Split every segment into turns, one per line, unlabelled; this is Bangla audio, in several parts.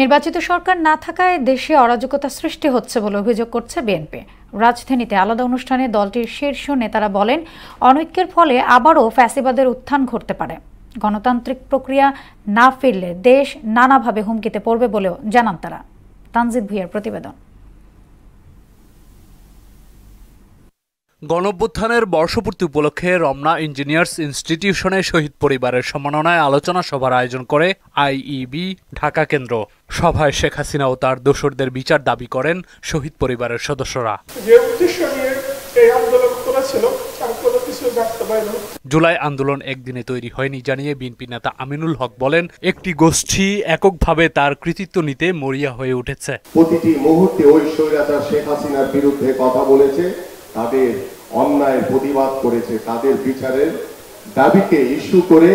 নির্বাচিত সরকার না থাকায় দেশে অরাজকতা সৃষ্টি হচ্ছে বলে অভিযোগ করছে বিএনপি। রাজধানীতে আলাদা অনুষ্ঠানে দলটির শীর্ষ নেতারা বলেন, অনৈক্যের ফলে আবারও ফ্যাসিবাদের উত্থান ঘটতে পারে। গণতান্ত্রিক প্রক্রিয়া না ফিরলে দেশ নানাভাবে হুমকিতে পড়বে বলেও জানান তারা। তানজিদ ভুঁইয়ার প্রতিবেদন।
গণঅভ্যুত্থানের বর্ষপূর্তি উপলক্ষে রমনা ইঞ্জিনিয়ার্স ইনস্টিটিউশনে শহীদ পরিবারের সম্মাননায় আলোচনা সভার আয়োজন করে আইইবি ঢাকা কেন্দ্র। সভায় শেখ হাসিনা ও তার দোসরদের বিচার দাবি করেন শহীদ পরিবারের সদস্যরা। জুলাই আন্দোলন একদিনে তৈরি হয়নি জানিয়ে বিএনপি নেতা আমিনুল হক বলেন, একটি গোষ্ঠী এককভাবে তার কৃতিত্ব নিতে মরিয়া হয়ে উঠেছে।
প্রতিটি মুহূর্তে ওই স্বৈরাচার শেখ হাসিনার বিরুদ্ধে কথা বলেছে, তাদের অন্যায়ের প্রতিবাদ করেছে, তাদের বিচারের দাবিকে ইস্যু করে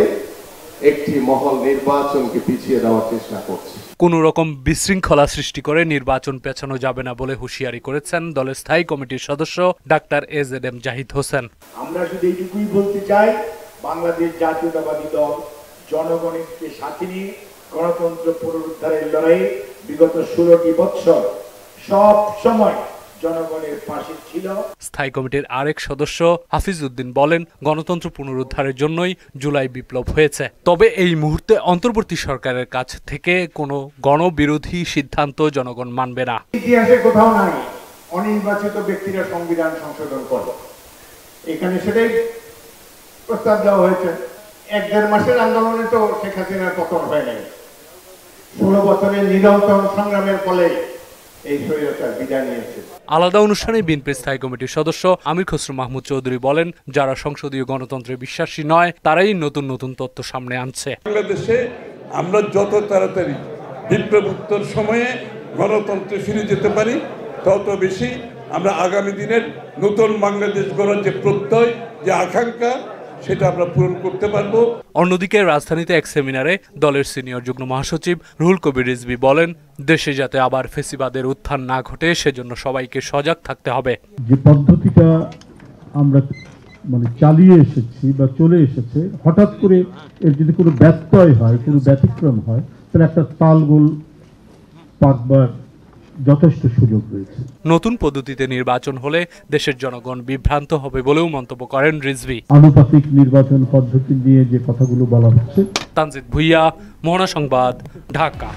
একটি মহল নির্বাচনকে পিছিয়ে দেওয়ার চেষ্টা করছে।
কোন রকম বিশৃঙ্খলা সৃষ্টি করে নির্বাচন পেছানো যাবে না বলে হুঁশিয়ারি করেছেন দলের স্থায়ী কমিটির সদস্য ডাক্তার এজেডএম জাহিদ হোসেন।
আমরা শুধু এইটুকুই বলতে চাই, বাংলাদেশ জাতীয়তাবাদী দল জনগণকে সাথে নিয়ে গণতন্ত্র পুনরুদ্ধারের লড়াইয়ে বিগত 16টি বছর সব সময় জনগণের পাশে ছিল।
স্থায়ী কমিটির আরেক সদস্য হাফিজ উদ্দিন বলেন, গণতন্ত্র পুনরুদ্ধারের জন্যই জুলাই বিপ্লব হয়েছে। তবে এই মুহূর্তে অন্তর্বর্তী সরকারের কাছ থেকে কোনো গণবিরোধী সিদ্ধান্ত জনগণ মানবে না।
ইতিহাসে কোথাও নাই অনির্বাচিত ব্যক্তিরা সংবিধান সংশোধন করে, এখানে সেটাই প্রস্তাব দেওয়া হয়েছে। 1-1.5 মাসের আন্দোলনে তো শেখ হাসিনার পতন হয় নাই, 16 বছরের নিরন্তর সংগ্রামের ফলে এই স্বৈরাচার বিদায় নিয়েছে।
আলাদা অনুষ্ঠানে বিএনপির স্থায়ী কমিটির সদস্য আমির খসরু মাহমুদ চৌধুরী বলেন, যারা সংসদীয় গণতন্ত্রে বিশ্বাসী নয় তারাই নতুন নতুন তথ্য সামনে আনছে।
বাংলাদেশে আমরা যত তাড়াতাড়ি বিপ্লবোত্তর সময়ে গণতন্ত্রে ফিরে যেতে পারি, তত বেশি আমরা আগামী দিনের নতুন বাংলাদেশ গড়ার যে প্রত্যয়, যে আকাঙ্ক্ষা, সেটা আমরা পূরণ করতে পারবো।
অন্যদিকে রাজধানীতে এক সেমিনারে দলের সিনিয়র যুগ্ম মহাসচিব রুহুল কবির রিজভী বলেন, দেশে যাতে আবার ফ্যাসিবাদের উত্থান না ঘটে সেজন্য সবাইকে সজাগ থাকতে হবে।
যে পদ্ধতিটা আমরা চালিয়ে এসেছি বা চলে এসেছে, হঠাৎ করে এর যদি কোনো ব্যত্যয় হয়, কোনো ব্যতিক্রম হয়, তাহলে একটা তালগোল পাকবার যথেষ্ট সুযোগ রয়েছে।
নতুন পদ্ধতিতে নির্বাচন হলে দেশের জনগণ বিভ্রান্ত হবে বলেও মন্তব্য করেন রিজভী।
আনুপাতিক নির্বাচন পদ্ধতি নিয়ে যে কথাগুলো বলা হচ্ছে।
তানজিদ ভুঁইয়া, মোহনা সংবাদ, ঢাকা।